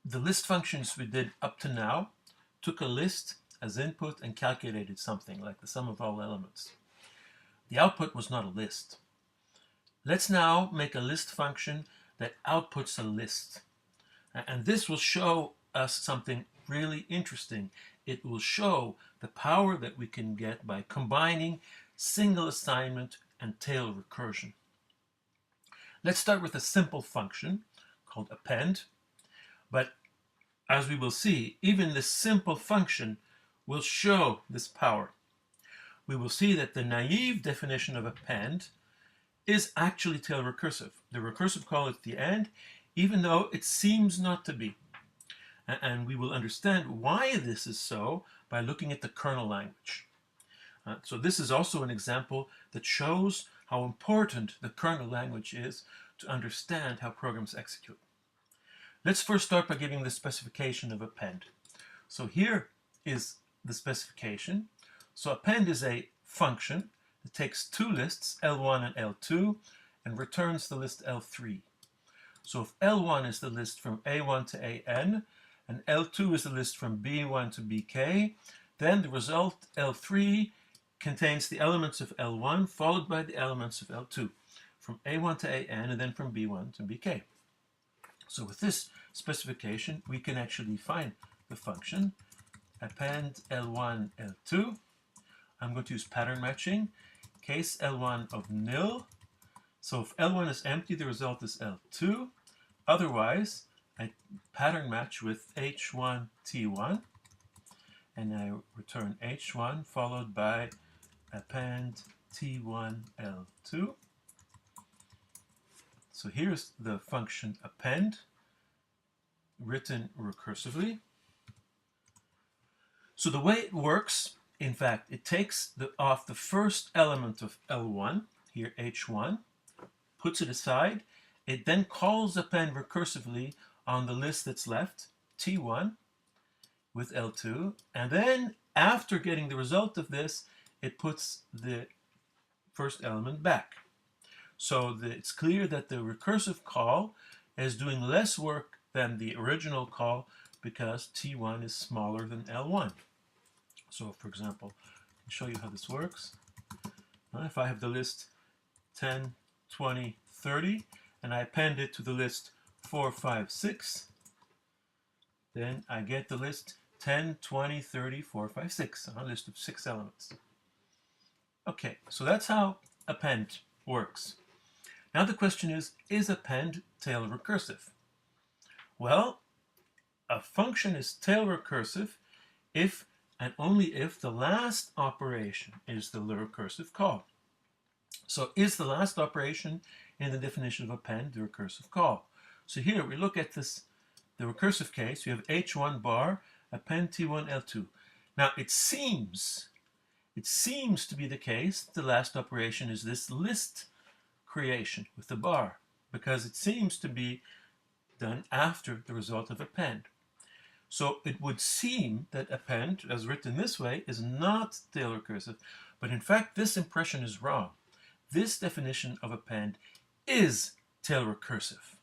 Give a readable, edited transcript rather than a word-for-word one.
the list functions we did up to now took a list as input and calculated something like the sum of all elements. The output was not a list. Let's now make a list function that outputs a list. And this will show us something really interesting. It will show the power that we can get by combining single assignment and tail recursion. Let's start with a simple function called append. But as we will see, even this simple function will show this power. We will see that the naive definition of append is actually tail recursive. The recursive call at the end, even though it seems not to be. And we will understand why this is so by looking at the kernel language. So this is also an example that shows how important the kernel language is to understand how programs execute. Let's first start by giving the specification of append. So here is the specification. So append is a function that takes two lists, L1 and L2, and returns the list L3. So if L1 is the list from A1 to AN, and L2 is the list from B1 to BK, then the result L3 contains the elements of L1 followed by the elements of L2, from A1 to AN and then from B1 to BK. So with this specification, we can actually define the function append L1, L2. I'm going to use pattern matching, case L1 of nil. So if L1 is empty, the result is L2. Otherwise, I pattern match with H1, T1, and I return H1 followed by append T1, L2. So here's the function append, written recursively. So the way it works, in fact, it takes off the first element of L1, here H1, puts it aside. It then calls append recursively on the list that's left, T1, with L2. And then, after getting the result of this, it puts the first element back. So it's clear that the recursive call is doing less work than the original call because T1 is smaller than L1. So, for example, I'll show you how this works. If I have the list 10, 20, 30, and I append it to the list 4, 5, 6, then I get the list 10, 20, 30, 4, 5, 6, a list of 6 elements. Okay, so that's how append works. Now the question is append tail recursive? Well, a function is tail recursive if and only if the last operation is the recursive call. So is the last operation in the definition of append the recursive call? So here we look at this, the recursive case. We have H1 bar, append T1 L2. Now it seems to be the case that the last operation is this list creation with the bar, because it seems to be done after the result of append. So it would seem that append, as written this way, is not tail recursive, but in fact this impression is wrong. This definition of append is tail recursive.